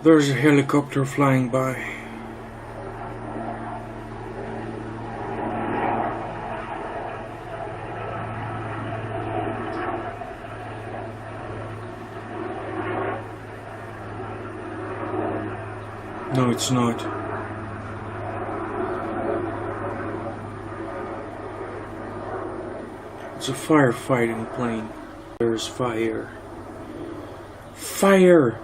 There's a helicopter flying by. No, it's not. It's a firefighting plane. There's fire. Fire!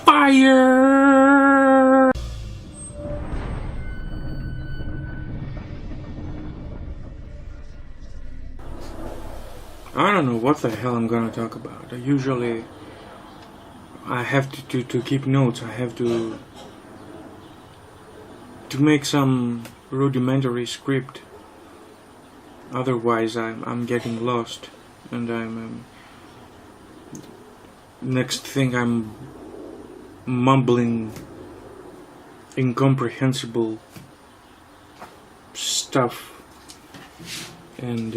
Fire! I don't know what the hell I'm gonna talk about. I have to keep notes. I have to make some rudimentary script. Otherwise I'm getting lost, and I'm next thing I'm mumbling incomprehensible stuff, and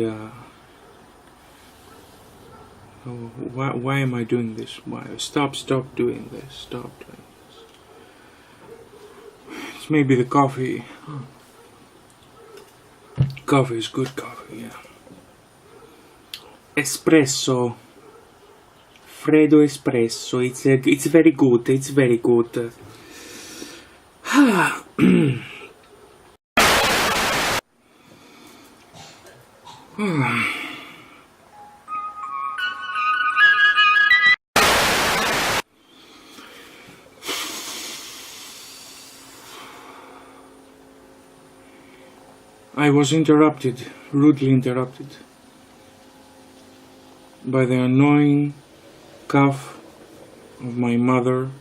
why am I doing this? Why? Stop doing this. Stop doing this. It's maybe the coffee. Coffee is good coffee, yeah. Espresso. Freddo espresso. It's very good. It's very good. I was interrupted, rudely interrupted, by the annoying cough of my mother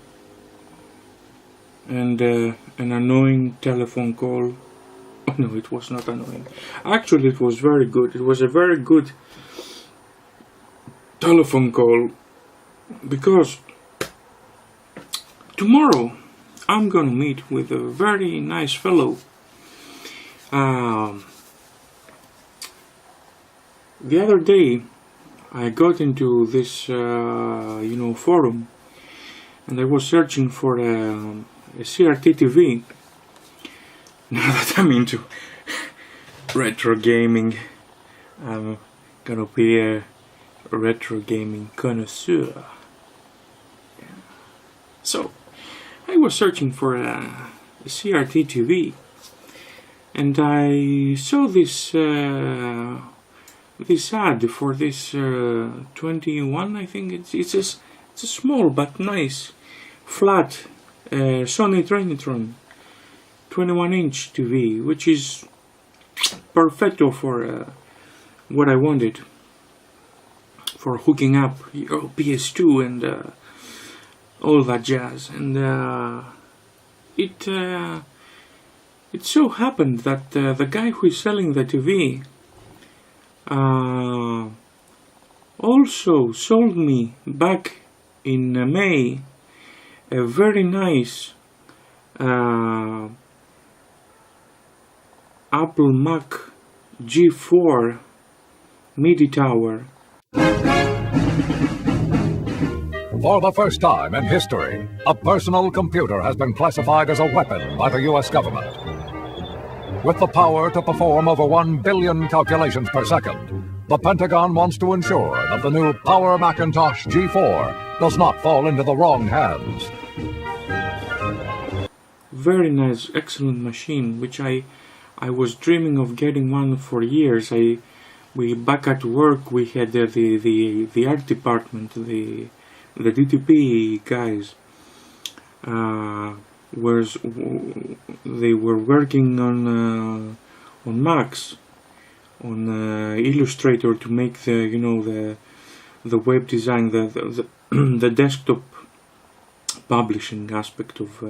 and an annoying telephone call. Oh no, it was not annoying. Actually, it was very good. It was a very good telephone call, because tomorrow I'm gonna meet with a very nice fellow. The other day I got into this forum, and I was searching for a CRT TV. Now that I'm into retro gaming, I'm gonna be a retro gaming connoisseur. So I was searching for a CRT TV, and I saw this ad for this 21. I think it's a small but nice flat Sony Trinitron 21-inch TV, which is perfecto for what I wanted, for hooking up your PS2 and all that jazz. And it so happened that the guy who is selling the TV also sold me back in May a very nice Apple Mac G4 MIDI tower. For the first time in history, a personal computer has been classified as a weapon by the U.S. government. With the power to perform over 1 billion calculations per second, the Pentagon wants to ensure that the new Power Macintosh G4 does not fall into the wrong hands. Very nice, excellent machine, which I was dreaming of getting one for years. We back at work, we had the art department, the DTP guys, whereas they were working on Macs, on Illustrator, to make the web design, the desktop publishing aspect of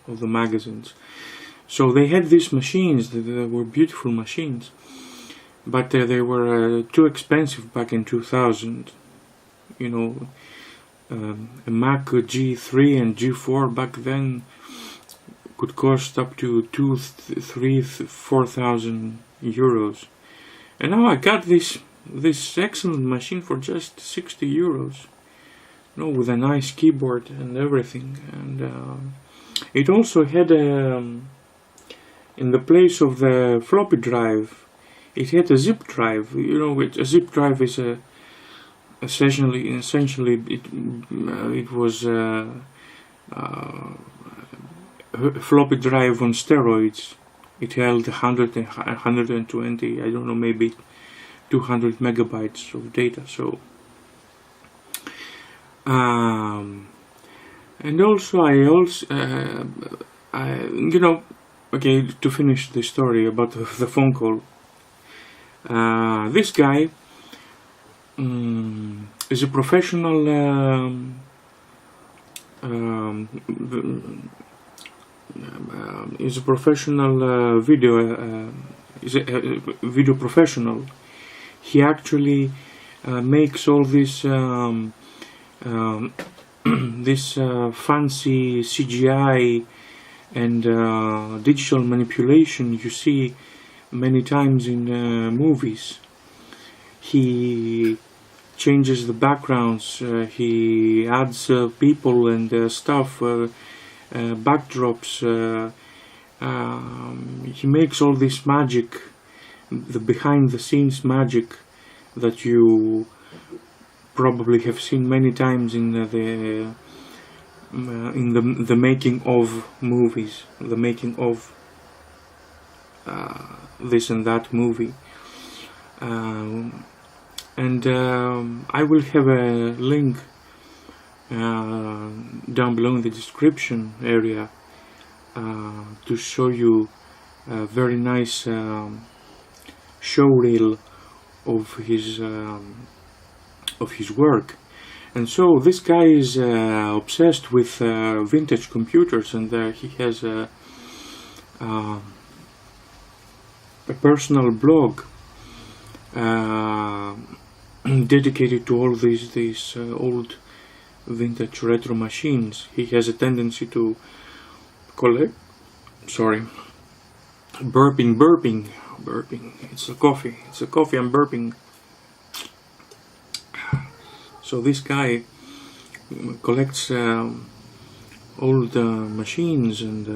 the magazines. So they had these machines that were beautiful machines, but they were too expensive back in 2000. A Mac G3 and G4 back then could cost up to 2,000, 3,000, 4,000 euros, and now I got this excellent machine for just 60 euros. with a nice keyboard and everything. And it also had in the place of the floppy drive, it had a zip drive. A zip drive is essentially it was a floppy drive on steroids. It held 100 and 120, I don't know, maybe 200 megabytes of data. So and also okay, to finish the story about the phone call, this guy is a professional video professional. He actually makes all this fancy CGI and digital manipulation you see many times in movies. He changes the backgrounds, he adds people and stuff, backdrops, he makes all this magic, the behind the scenes magic that you probably have seen many times in the making of movies, the making of this and that movie. And I will have a link down below in the description area to show you a very nice showreel of his work. And so this guy is obsessed with vintage computers, and he has a personal blog dedicated to all these old vintage retro machines. He has a tendency to collect. Sorry, burping. It's a coffee. I'm burping. So this guy collects old machines, and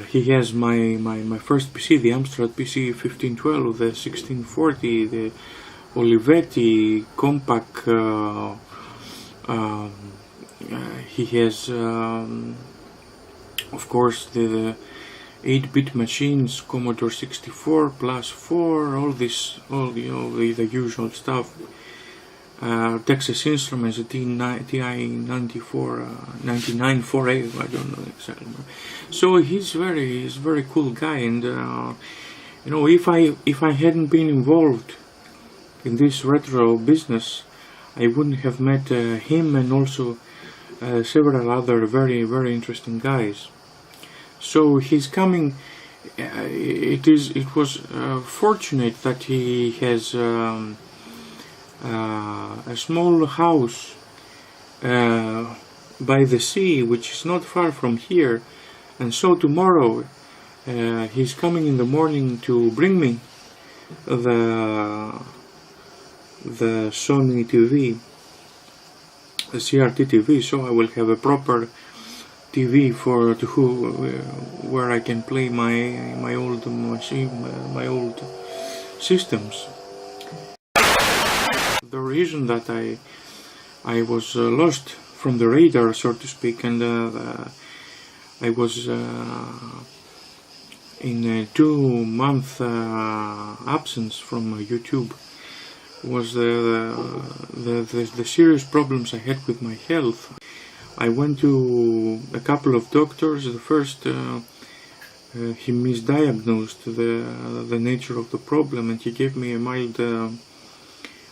he has my first PC, the Amstrad PC 1512, the 1640, the Olivetti Compaq. He has, of course, the 8-bit machines, Commodore 64, Plus 4, all the usual stuff. Texas Instruments, the TI-99-4A, I don't know exactly. So he's very cool guy, and if I hadn't been involved in this retro business, I wouldn't have met him and also several other very interesting guys. So he's coming. It was fortunate that he has a small house by the sea, which is not far from here, and so tomorrow he's coming in the morning to bring me the Sony TV, the CRT TV, so I will have a proper TV where I can play my old machine, my old systems. The reason that I was lost from the radar, so to speak, and I was in a 2-month absence from YouTube, was the serious problems I had with my health. I went to a couple of doctors. The first, he misdiagnosed the nature of the problem, and he gave me a mild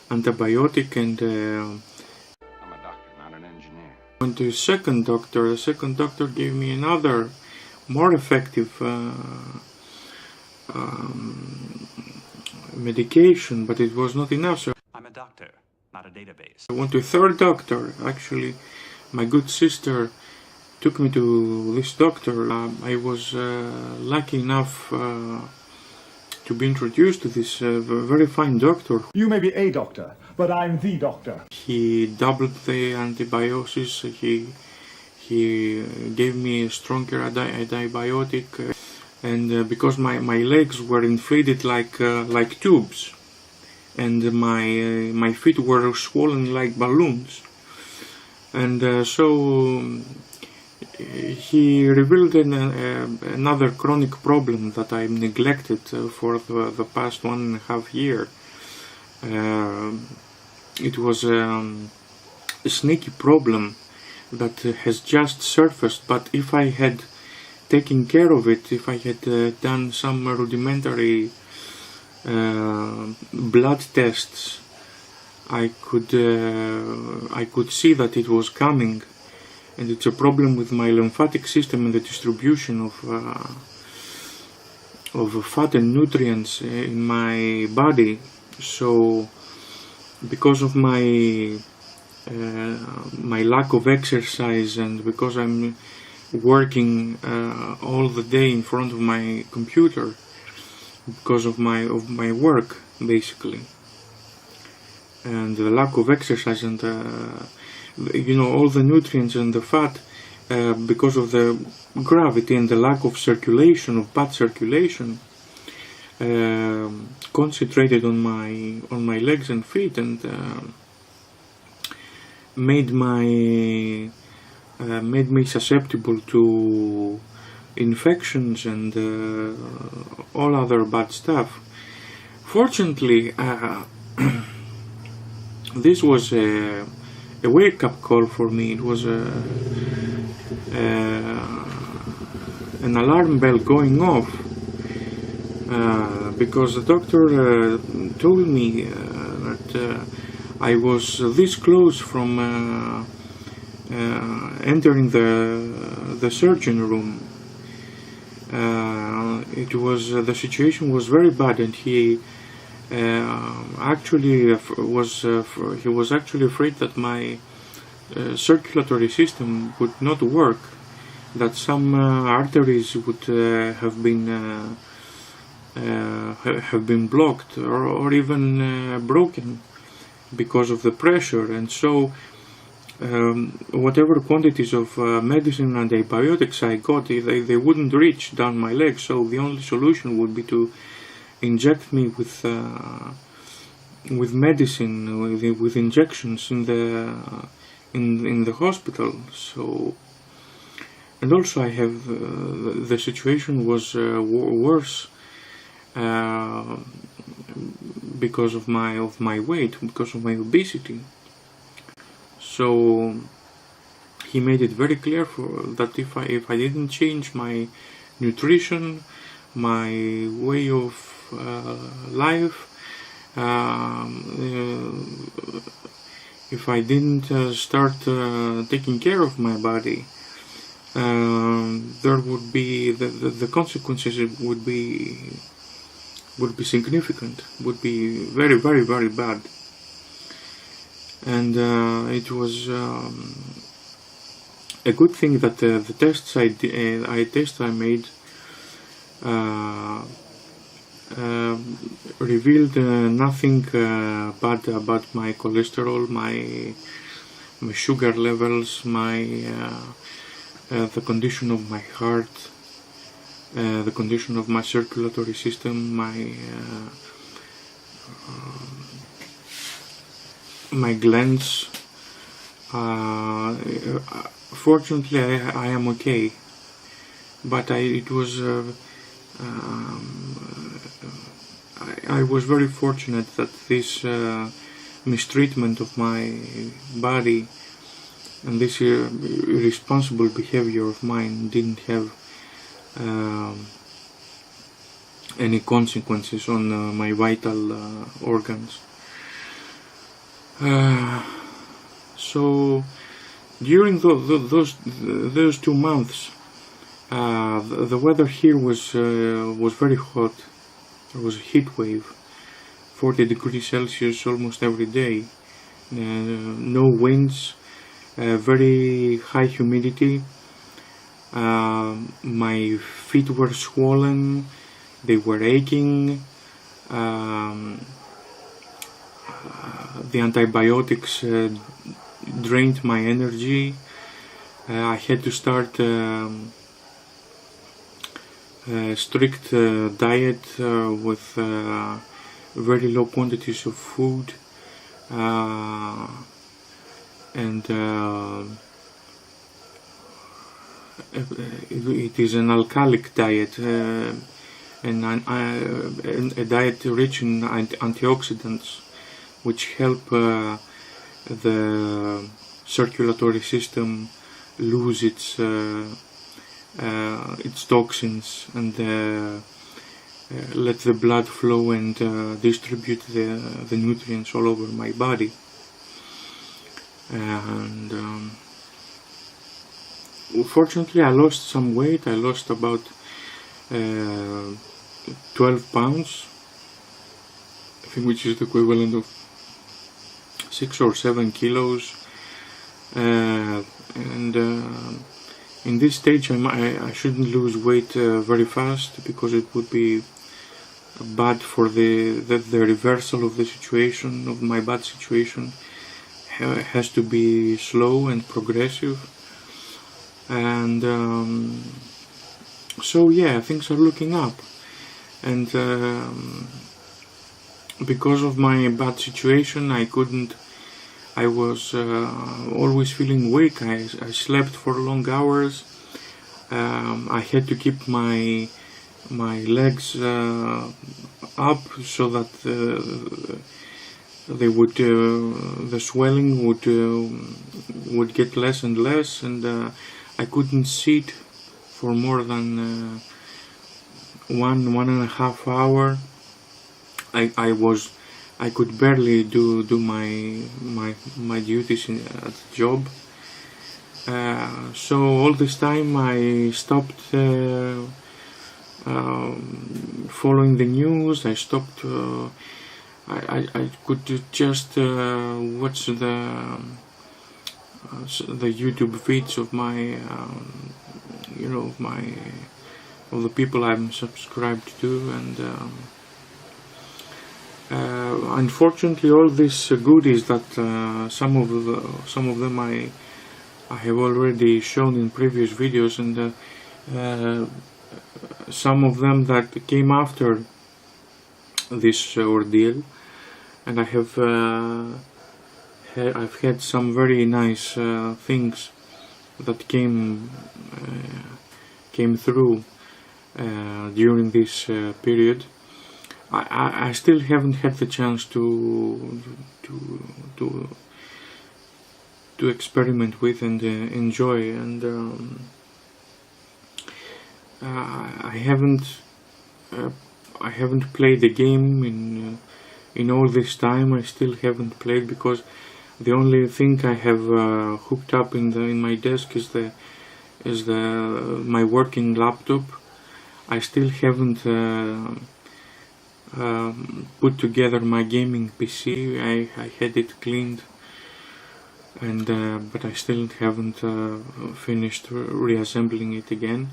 antibiotic, and I'm a doctor, not an engineer. Went to a second doctor. The second doctor gave me another, more effective medication, but it was not enough. So I'm a doctor, not a database. I went to a third doctor. Actually, my good sister took me to this doctor. I was lucky enough to be introduced to this very fine doctor. You may be a doctor, but I'm the doctor. He doubled the antibiotics. He gave me a stronger antibiotic, and because my legs were inflated like tubes, and my feet were swollen like balloons, and so he revealed another chronic problem that I neglected for the past 1.5 years. It was a sneaky problem that has just surfaced, but if I had taken care of it, if I had done some rudimentary blood tests, I could see that it was coming, and it's a problem with my lymphatic system and the distribution of fat and nutrients in my body. So because of my lack of exercise, and because I'm working all the day in front of my computer, because of my work basically, and the lack of exercise, and all the nutrients and the fat, because of the gravity and the lack of circulation, of bad circulation, concentrated on my legs and feet, and made me susceptible to infections and all other bad stuff. Fortunately, this was a wake-up call for me. It was an alarm bell going off, because the doctor told me that I was this close from entering the surgeon room. The situation was very bad, and he was actually afraid that my circulatory system would not work, that some arteries would have been blocked or even broken because of the pressure. And so whatever quantities of medicine and antibiotics I got, they wouldn't reach down my legs. So the only solution would be to inject me with medicine, with injections in the hospital. So, and also I have the situation was worse because of my weight, because of my obesity. So he made it very clear that if I didn't change my nutrition, my way of life, if I didn't start taking care of my body, there would be the consequences would be significant, would be very, very, very bad. And it was a good thing that the tests I made revealed nothing bad about my cholesterol, my sugar levels, the condition of my heart, the condition of my circulatory system, my glands. Fortunately, I am okay, but I was very fortunate that this mistreatment of my body and this irresponsible behavior of mine didn't have any consequences on my vital organs. So during those 2 months, the weather here was very hot. There was a heat wave, 40 degrees Celsius almost every day. No winds, very high humidity. My feet were swollen, they were aching. the antibiotics drained my energy. I had to start a strict diet with very low quantities of food, and it is an alkalic diet, and a diet rich in antioxidants, which help the circulatory system lose its toxins and let the blood flow and distribute the nutrients all over my body. And fortunately I lost some weight. I lost about 12 pounds, I think, which is the equivalent of 6 or 7 kilos. And in this stage I shouldn't lose weight very fast, because it would be bad for the reversal of the situation, of my bad situation. Has to be slow and progressive. And so yeah, things are looking up. And because of my bad situation, I was always feeling weak. I slept for long hours. I had to keep my legs up so that the swelling would get less and less, and I couldn't sit for more than 1.5 hours. I could barely do my duties at the job. So all this time I stopped following the news. I stopped. I could just watch the YouTube feeds of my, of the people I'm subscribed to, and unfortunately, all these goodies that some of them I have already shown in previous videos, and some of them that came after this ordeal, and I've had some very nice things that came through during this period. I still haven't had the chance to experiment with and enjoy, and I haven't played the game in all this time. I still haven't played, because the only thing I have hooked up in my desk is my working laptop. I still haven't put together my gaming PC. I had it cleaned, and but I still haven't finished reassembling it again.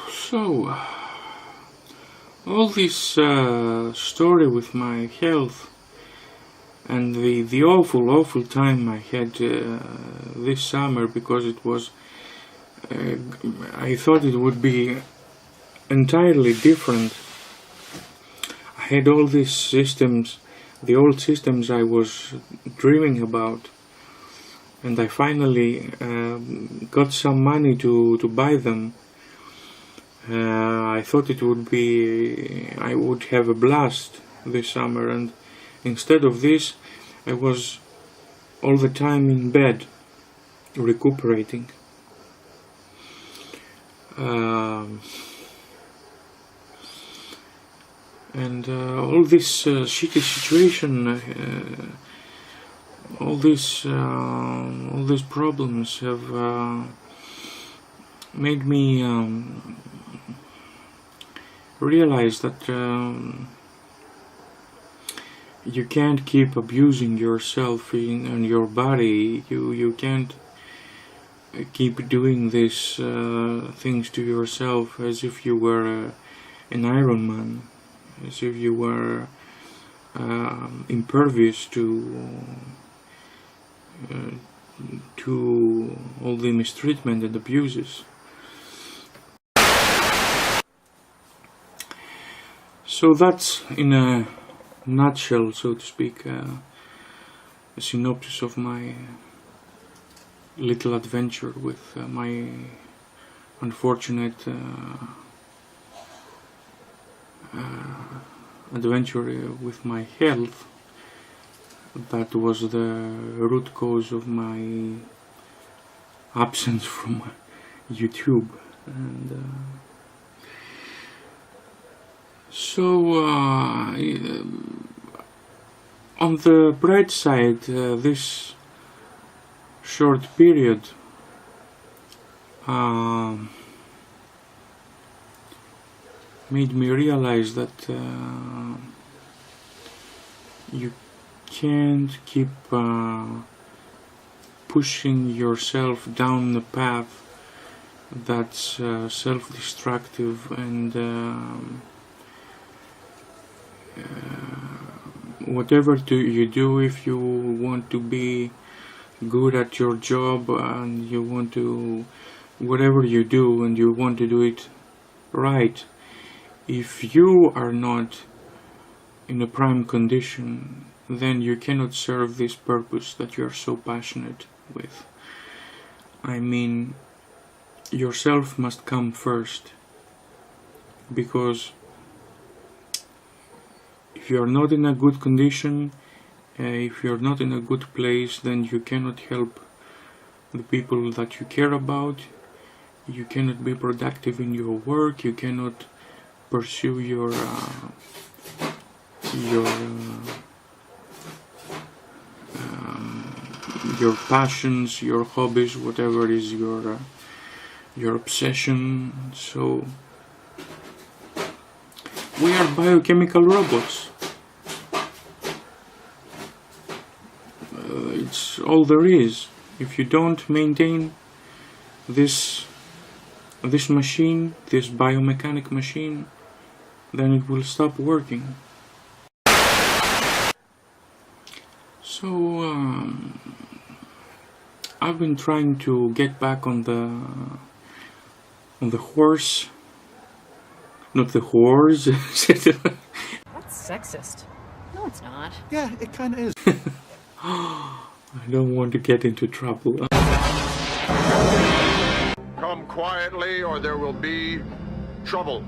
So all this story with my health and the awful time I had this summer, because it was I thought it would be entirely different. I had all these systems, the old systems I was dreaming about, and I finally got some money to buy them. I thought it would be, I would have a blast this summer, and instead of this I was all the time in bed recuperating. And all this shitty situation, all these problems have made me realize that you can't keep abusing yourself and your body. You can't keep doing these things to yourself as if you were an Iron Man, as if you were impervious to all the mistreatment and abuses. So that's, in a nutshell, so to speak, a synopsis of my little adventure with my unfortunate adventure with my health. That was the root cause of my absence from YouTube. And so on the bright side, this short period made me realize that you can't keep pushing yourself down the path that's self-destructive and whatever you do, if you want to be good at your job and you want to, whatever you do and you want to do it right, if you are not in a prime condition, then you cannot serve this purpose that you are so passionate with. I mean, yourself must come first, because if you are not in a good condition, if you are not in a good place, then you cannot help the people that you care about, you cannot be productive in your work, you cannot pursue your passions, your hobbies, whatever is your obsession. So we are biochemical robots. It's all there is. If you don't maintain this machine, this biomechanic machine, then it will stop working. So I've been trying to get back on the horse. Not the whores. That's sexist. No, it's not. Yeah, it kind of is. I don't want to get into trouble. Come quietly or there will be trouble.